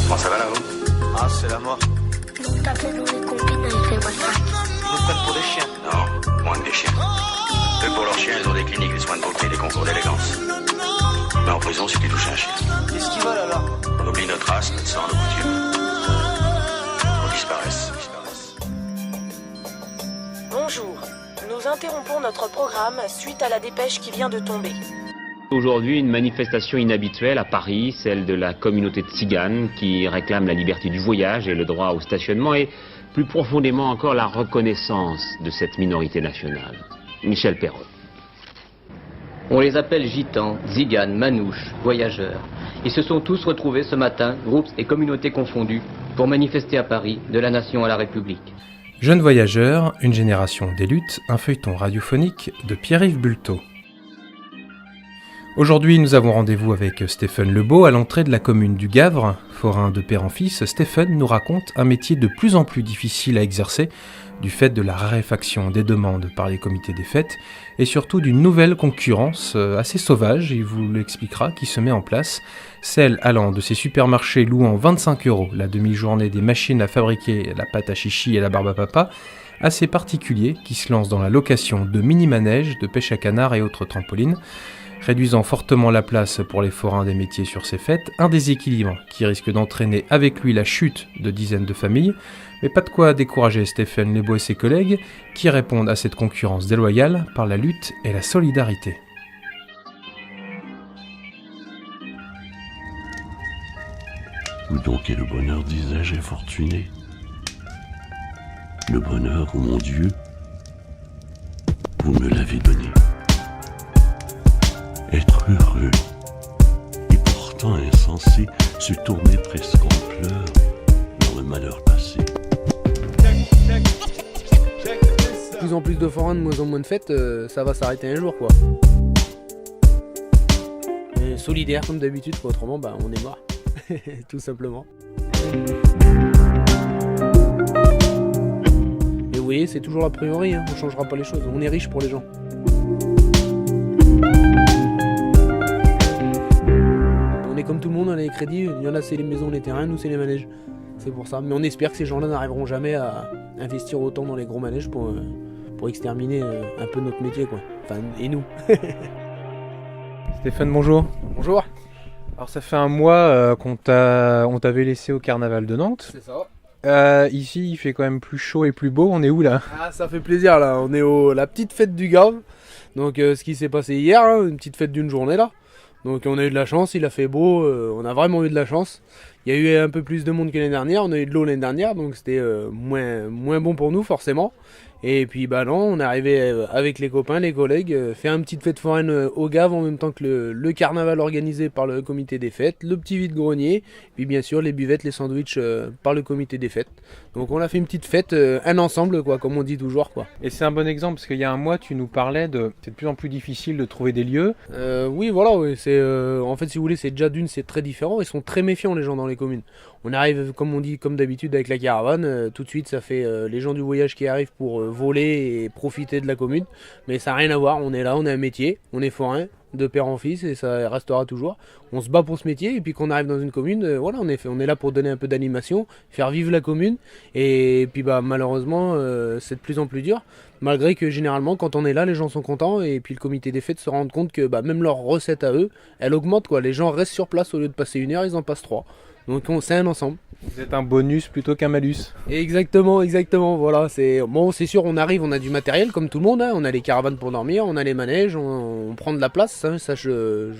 Comment ça va là-haut? Ah, c'est la mort. Donc tapez-nous les copines avec les WhatsApp. Ils nous prennent pour des chiens. Non, moins que des chiens. Eux, pour leurs chiens, ils ont des cliniques, des soins de beauté, des concours d'élégance. Mais en prison, si tu touches un chien, Qu'est-ce qu'ils veulent alors? on oublie notre race, notre sang, nos coutumes. On disparaisse. Bonjour, nous interrompons notre programme suite à la dépêche qui vient de tomber. Aujourd'hui, une manifestation inhabituelle à Paris, celle de la communauté tzigane qui réclame la liberté du voyage et le droit au stationnement et plus profondément encore la reconnaissance de cette minorité nationale. Michel Perrot. On les appelle gitans, tziganes, manouches, voyageurs. Ils se sont tous retrouvés ce matin, groupes et communautés confondus, pour manifester à Paris de la nation à la République. Jeunes voyageurs, une génération des luttes, un feuilleton radiophonique de Pierre-Yves Bulletot. Aujourd'hui, nous avons rendez-vous avec Stéphane Lebeau à l'entrée de la commune du Gavre. Forain de père en fils, Stéphane nous raconte un métier de plus en plus difficile à exercer du fait de la raréfaction des demandes par les comités des fêtes et surtout d'une nouvelle concurrence assez sauvage, il vous l'expliquera, qui se met en place, celle allant de ces supermarchés louant 25 € la demi-journée des machines à fabriquer la pâte à chichi et la barbe à papa, à ces particuliers qui se lancent dans la location de mini-manèges, de pêche à canard et autres trampolines, réduisant fortement la place pour les forains des métiers sur ces fêtes, un déséquilibre qui risque d'entraîner avec lui la chute de dizaines de familles, mais pas de quoi décourager Stéphane Lebeau et ses collègues qui répondent à cette concurrence déloyale par la lutte et la solidarité. Où donc est le bonheur, disais-je, et fortuné? Le bonheur, ô mon Dieu, vous me l'avez donné. Être heureux, et pourtant insensé, se tourner presque en pleurs dans le malheur passé. De plus en plus de forains, de moins en moins de fêtes, ça va s'arrêter un jour quoi. Et solidaire comme d'habitude, quoi. Autrement on est mort, tout simplement. Et vous voyez, c'est toujours la priori, hein. On changera pas les choses, on est riche pour les gens. On est comme tout le monde, on a les crédits, il y en a c'est les maisons, les terrains, nous c'est les manèges. C'est pour ça, mais on espère que ces gens-là n'arriveront jamais à investir autant dans les gros manèges pour exterminer un peu notre métier, quoi. Enfin, et nous. Stéphane, bonjour. Bonjour. Alors ça fait un mois qu'on t'avait laissé au carnaval de Nantes. C'est ça. Ici il fait quand même plus chaud et plus beau, on est où là? Ah, ça fait plaisir là, on est la petite fête du Gave. Donc ce qui s'est passé hier, hein, une petite fête d'une journée là. Donc on a eu de la chance, il a fait beau, on a vraiment eu de la chance. Il y a eu un peu plus de monde que l'année dernière, on a eu de l'eau l'année dernière, donc c'était moins bon pour nous forcément. Et puis non, on est arrivé avec les copains, les collègues, faire une petite fête foraine au Gave en même temps que le carnaval organisé par le comité des fêtes, le petit vide-grenier, puis bien sûr les buvettes, les sandwichs par le comité des fêtes. Donc on a fait une petite fête, un ensemble quoi, comme on dit toujours quoi. Et c'est un bon exemple parce qu'il y a un mois tu nous parlais de c'est de plus en plus difficile de trouver des lieux. Oui voilà, oui, c'est en fait si vous voulez c'est déjà c'est très différent, ils sont très méfiants les gens dans les communes. On arrive comme on dit comme d'habitude avec la caravane, tout de suite ça fait les gens du voyage qui arrivent pour voler et profiter de la commune, mais ça n'a rien à voir, on est là, on a un métier, on est forain de père en fils et ça restera toujours. On se bat pour ce métier et puis quand on arrive dans une commune, voilà, on est là pour donner un peu d'animation, faire vivre la commune et puis malheureusement c'est de plus en plus dur, malgré que généralement quand on est là les gens sont contents et puis le comité des fêtes se rend compte que même leur recette à eux, elle augmente quoi, les gens restent sur place au lieu de passer 1 heure, ils en passent 3. Donc c'est un ensemble. Vous êtes un bonus plutôt qu'un malus. Exactement, voilà. C'est sûr, on arrive, on a du matériel comme tout le monde, hein. On a les caravanes pour dormir, on a les manèges, on prend de la place, ça je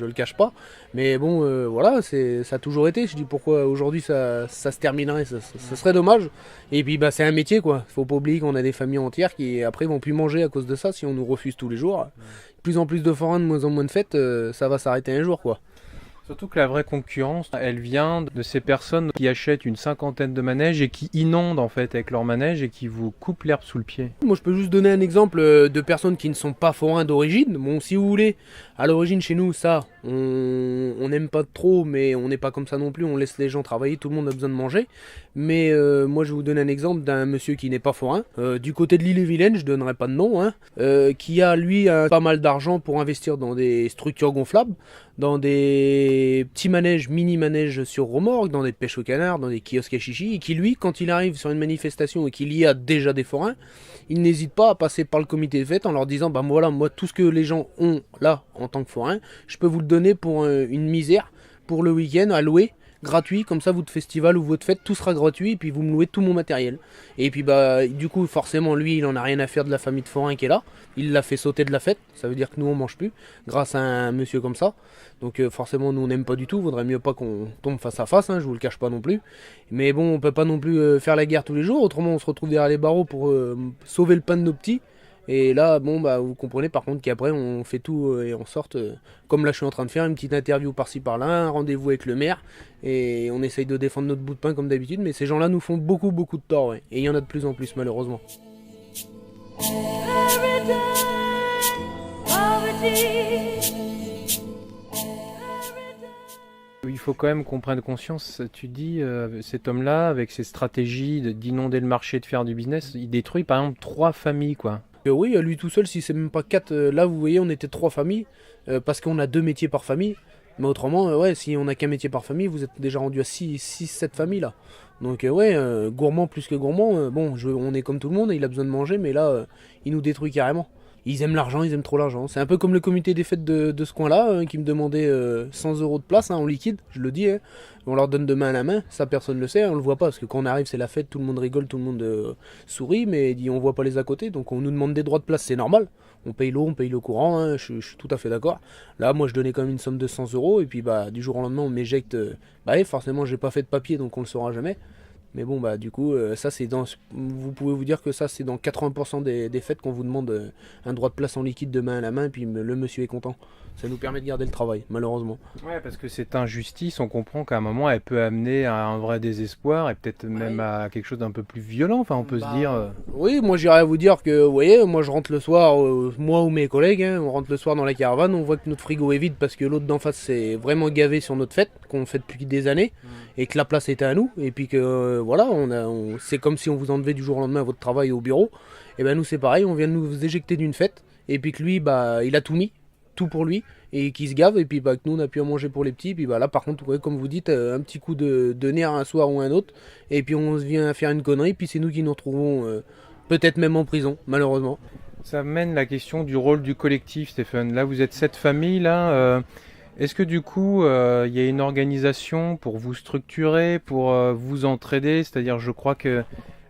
le cache pas. Mais voilà, ça a toujours été. Je dis pourquoi aujourd'hui ça se terminerait, ça serait dommage. Et puis c'est un métier quoi. Faut pas oublier qu'on a des familles entières qui après vont plus manger à cause de ça si on nous refuse tous les jours. De plus en plus de forains, de moins en moins de fêtes, ça va s'arrêter un jour quoi. Surtout que la vraie concurrence, elle vient de ces personnes qui achètent une 50aine de manèges et qui inondent en fait avec leurs manèges et qui vous coupent l'herbe sous le pied. Moi je peux juste donner un exemple de personnes qui ne sont pas forains d'origine. Bon si vous voulez, à l'origine chez nous ça, on n'aime pas trop mais on n'est pas comme ça non plus, on laisse les gens travailler, tout le monde a besoin de manger. Mais moi je vais vous donner un exemple d'un monsieur qui n'est pas forain, du côté de l'Ille-et-Vilaine, je donnerai pas de nom, hein, qui a lui pas mal d'argent pour investir dans des structures gonflables, dans des des petits manèges, mini-manèges sur remorque, dans des pêches au canard, dans des kiosques à chichi, et qui lui, quand il arrive sur une manifestation et qu'il y a déjà des forains, il n'hésite pas à passer par le comité de fête en leur disant bah voilà, moi tout ce que les gens ont là en tant que forain, je peux vous le donner pour une misère, pour le week-end à louer, gratuit, comme ça votre festival ou votre fête tout sera gratuit et puis vous me louez tout mon matériel. Et puis bah du coup forcément lui il en a rien à faire de la famille de forains qui est là, il l'a fait sauter de la fête, ça veut dire que nous on mange plus grâce à un monsieur comme ça. Donc forcément nous on n'aime pas du tout, vaudrait mieux pas qu'on tombe face à face, hein, je vous le cache pas non plus. Mais bon on peut pas non plus faire la guerre tous les jours, autrement on se retrouve derrière les barreaux pour sauver le pain de nos petits. Et là, bon, bah, vous comprenez par contre qu'après on fait tout et on sorte, comme là je suis en train de faire, une petite interview par-ci par-là, un rendez-vous avec le maire, et on essaye de défendre notre bout de pain comme d'habitude, mais ces gens-là nous font beaucoup de tort, ouais. Et il y en a de plus en plus malheureusement. Il faut quand même qu'on prenne conscience, tu dis, cet homme-là, avec ses stratégies d'inonder le marché, de faire du business, il détruit par exemple 3 familles, quoi. Oui, lui tout seul, si c'est même pas 4, là vous voyez on était 3 familles, parce qu'on a 2 métiers par famille, mais autrement, ouais, si on a qu'un métier par famille, vous êtes déjà rendu à 6-7 familles là. Donc ouais, gourmand plus que gourmand, bon, on est comme tout le monde, il a besoin de manger, mais là, il nous détruit carrément. Ils aiment l'argent, ils aiment trop l'argent. C'est un peu comme le comité des fêtes de ce coin-là, qui me demandait 100 € de place en liquide, je le dis. On leur donne de main à la main, ça personne ne le sait, on le voit pas, parce que quand on arrive c'est la fête, tout le monde rigole, tout le monde sourit, mais on voit pas les à côté, donc on nous demande des droits de place, c'est normal. On paye l'eau, on paye le courant, hein, je suis tout à fait d'accord. Là, moi je donnais quand même une somme de 100 €, et puis bah du jour au lendemain on m'éjecte. Forcément j'ai pas fait de papier, donc on le saura jamais. Mais bon, bah du coup, ça c'est vous pouvez vous dire que ça c'est dans 80% des fêtes qu'on vous demande un droit de place en liquide de main à la main, puis le monsieur est content. Ça nous permet de garder le travail, malheureusement. Ouais, parce que cette injustice, on comprend qu'à un moment, elle peut amener à un vrai désespoir et peut-être même à quelque chose d'un peu plus violent. Enfin, on peut se dire. Oui, moi j'irais à vous dire que, vous voyez, moi je rentre le soir, moi ou mes collègues, on rentre le soir dans la caravane, on voit que notre frigo est vide parce que l'autre d'en face s'est vraiment gavé sur notre fête, qu'on fait depuis des années, et que la place était à nous, et puis que voilà, c'est comme si on vous enlevait du jour au lendemain à votre travail au bureau. Et ben nous c'est pareil, on vient de nous éjecter d'une fête, et puis que lui, bah il a tout mis. Tout pour lui, et qui se gave, et puis bah, que nous on a pu en manger pour les petits, puis bah là par contre ouais, comme vous dites, un petit coup de nerf un soir ou un autre, et puis on vient faire une connerie, puis c'est nous qui nous retrouvons peut-être même en prison, malheureusement. Ça mène la question du rôle du collectif, Stéphane. Là vous êtes 7 familles, là, est-ce que du coup il y a une organisation pour vous structurer, pour vous entraider, c'est-à-dire je crois que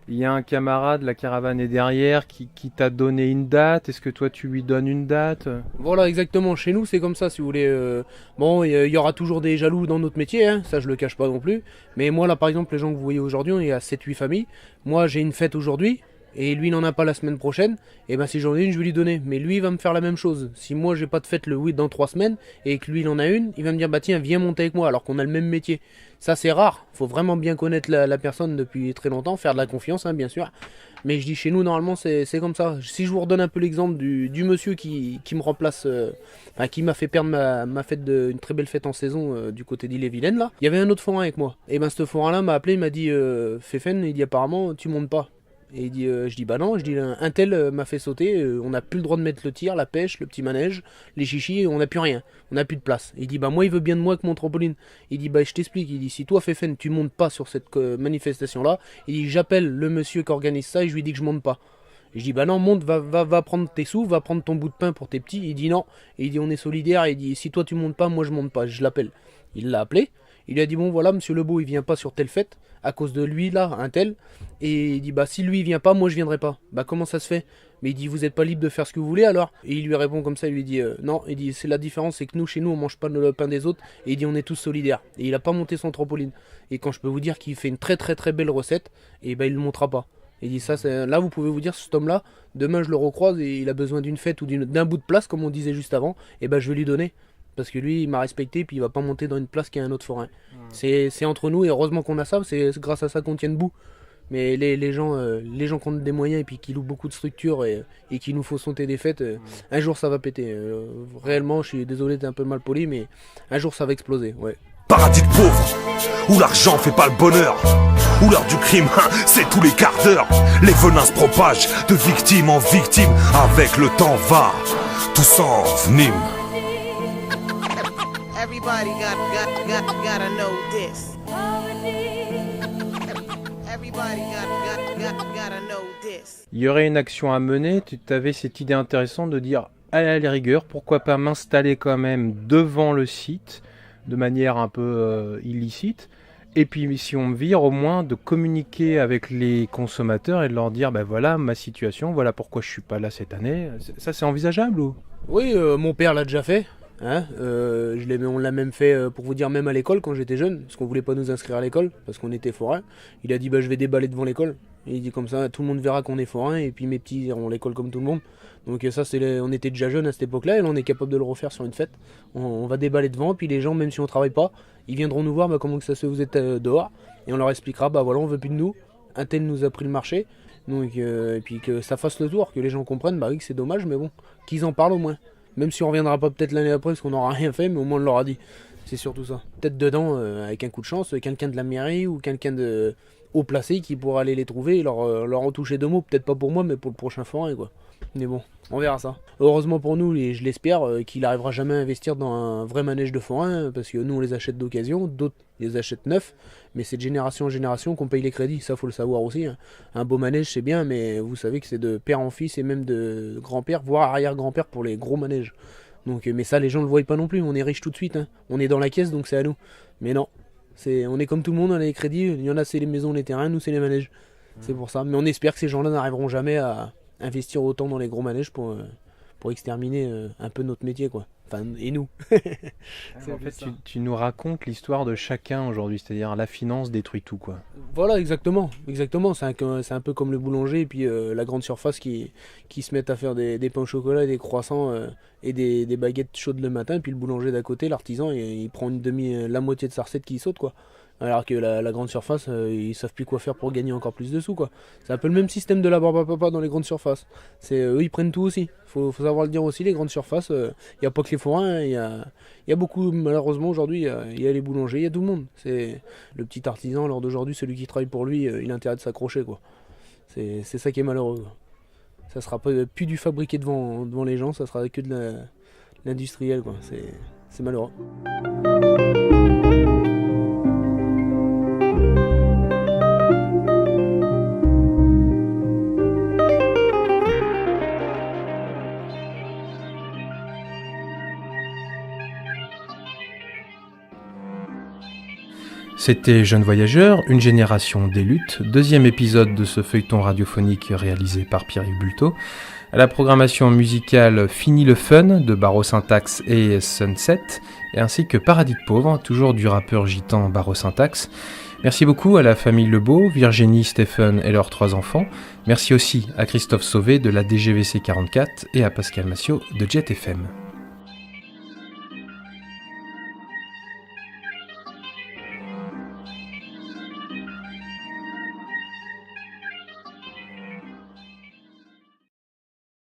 il y a un camarade, la caravane est derrière, qui t'a donné une date. Est-ce que toi tu lui donnes une date ? Voilà, exactement. Chez nous c'est comme ça, si vous voulez. Bon, il y aura toujours des jaloux dans notre métier, hein, ça je le cache pas non plus. Mais moi là par exemple, les gens que vous voyez aujourd'hui, il y a 7-8 familles. Moi j'ai une fête aujourd'hui, et lui il n'en a pas la semaine prochaine. Et ben si j'en ai une, je vais lui donner. Mais lui il va me faire la même chose. Si moi j'ai pas de fête le 8 dans 3 semaines, et que lui il en a une, il va me dire bah tiens viens monter avec moi, alors qu'on a le même métier. Ça c'est rare, faut vraiment bien connaître la personne depuis très longtemps, faire de la confiance, hein, bien sûr. Mais je dis chez nous normalement c'est comme ça. Si je vous redonne un peu l'exemple du monsieur qui me remplace, qui m'a fait perdre ma fête une très belle fête en saison du côté d'Ille-et-Vilaine là, il y avait un autre forain avec moi. Et ben ce forain là m'a appelé, il m'a dit Féfen, il dit apparemment tu montes pas. Et il dit, je dis bah non, je dis un tel m'a fait sauter, on n'a plus le droit de mettre le tir, la pêche, le petit manège, les chichis, on n'a plus rien, on n'a plus de place. Et il dit bah moi il veut bien de moi que mon trampoline. Il dit bah je t'explique, il dit si toi Féfen tu montes pas sur cette manifestation là, il dit j'appelle le monsieur qui organise ça et je lui dis que je monte pas. Et je dis bah non monte, va prendre tes sous, va prendre ton bout de pain pour tes petits. Il dit non, et il dit on est solidaires, et il dit si toi tu montes pas, moi je monte pas, je l'appelle. Il l'a appelé, il lui a dit bon voilà monsieur Lebeau il vient pas sur telle fête, à cause de lui là, un tel, et il dit bah si lui il vient pas, moi je viendrai pas. Bah comment ça se fait? Mais il dit vous êtes pas libre de faire ce que vous voulez alors? Et il lui répond comme ça, il lui dit non, il dit c'est la différence, c'est que nous chez nous on mange pas le pain des autres, et il dit on est tous solidaires. Et il a pas monté son trampoline. Et quand je peux vous dire qu'il fait une très très très belle recette, et bah il le montrera pas. Et il dit ça, là vous pouvez vous dire cet homme là, demain je le recroise et il a besoin d'une fête ou d'un bout de place comme on disait juste avant, et bah je vais lui donner. Parce que lui il m'a respecté, puis il va pas monter dans une place qui a un autre forain. C'est entre nous, et heureusement qu'on a ça, c'est grâce à ça qu'on tient debout. Mais les gens qui ont des moyens et puis qui louent beaucoup de structures et qui nous faut sauter des fêtes, un jour ça va péter. Réellement, je suis désolé d'être un peu mal poli, mais un jour ça va exploser, ouais. Paradis de pauvres, où l'argent fait pas le bonheur, où l'heure du crime, c'est tous les quarts d'heure. Les venins se propagent de victime en victime, avec le temps va, tout s'envenime. Everybody gotta know this. Everybody gotta know this. Il y aurait une action à mener, tu avais cette idée intéressante de dire, à la rigueur, pourquoi pas m'installer quand même devant le site, de manière un peu illicite, et puis si on me vire, au moins de communiquer avec les consommateurs et de leur dire, ben voilà ma situation, voilà pourquoi je suis pas là cette année. Ça c'est envisageable ou? Oui, mon père l'a déjà fait. Hein, on l'a même fait, pour vous dire, même à l'école quand j'étais jeune, parce qu'on voulait pas nous inscrire à l'école, parce qu'on était forains. Il a dit bah je vais déballer devant l'école. Et il dit comme ça, tout le monde verra qu'on est forains, et puis mes petits iront à l'école comme tout le monde. Donc ça, on était déjà jeunes à cette époque-là, et là on est capable de le refaire sur une fête. On va déballer devant, puis les gens, même si on travaille pas, ils viendront nous voir, bah, comment que ça se fait, vous êtes dehors, et on leur expliquera, bah voilà, on veut plus de nous, un tel nous a pris le marché, donc et puis que ça fasse le tour, que les gens comprennent, bah oui que c'est dommage, mais bon, qu'ils en parlent au moins. Même si on reviendra pas peut-être l'année après parce qu'on n'aura rien fait, mais au moins on leur a dit. C'est surtout ça. Peut-être dedans, avec un coup de chance, quelqu'un de la mairie ou quelqu'un de haut placé qui pourra aller les trouver et leur en toucher 2 mots. Peut-être pas pour moi, mais pour le prochain forain, quoi. Mais bon, on verra ça. Heureusement pour nous, et je l'espère, qu'il n'arrivera jamais à investir dans un vrai manège de forain, parce que nous on les achète d'occasion, d'autres les achètent neufs, mais c'est de génération en génération qu'on paye les crédits, ça faut le savoir aussi. Hein. Un beau manège c'est bien, mais vous savez que c'est de père en fils et même de grand-père, voire arrière-grand-père pour les gros manèges. Donc, mais ça les gens ne le voient pas non plus, on est riche tout de suite, hein. On est dans la caisse donc c'est à nous. Mais non, on est comme tout le monde, on a les crédits, il y en a c'est les maisons, les terrains, nous c'est les manèges. C'est pour ça, mais on espère que ces gens-là n'arriveront jamais à investir autant dans les gros manèges pour exterminer un peu notre métier, quoi. Enfin, et nous. En fait, tu nous racontes l'histoire de chacun aujourd'hui, c'est-à-dire la finance détruit tout, quoi. Voilà, exactement. C'est un peu comme le boulanger et puis la grande surface qui se mettent à faire des pains au chocolat et des croissants et des baguettes chaudes le matin, puis le boulanger d'à côté, l'artisan, il prend la moitié de sa recette qui saute, quoi. Alors que la grande surface, ils savent plus quoi faire pour gagner encore plus de sous, quoi. C'est un peu le même système de la barbe à papa dans les grandes surfaces. Eux, ils prennent tout aussi. Faut savoir le dire aussi, les grandes surfaces, il n'y a pas que les forains, il y a beaucoup, malheureusement aujourd'hui, il y a les boulangers, il y a tout le monde. C'est le petit artisan, alors d'aujourd'hui, celui qui travaille pour lui, il a intérêt de s'accrocher, quoi. C'est ça qui est malheureux, quoi. Ça sera plus du fabriqué devant les gens, ça sera que de l'industriel, quoi. C'est malheureux. C'était Jeunes Voyageurs, une génération des luttes, 2e épisode de ce feuilleton radiophonique réalisé par Pierre-Yves Bulto. À la programmation musicale Fini le Fun de Barreau Syntax et Sunset, et ainsi que Paradis de Pauvres, toujours du rappeur gitan Barreau Syntax. Merci beaucoup à la famille Lebeau, Virginie, Stephen et leurs 3 enfants. Merci aussi à Christophe Sauvé de la DGVC 44 et à Pascal Massiot de Jet FM.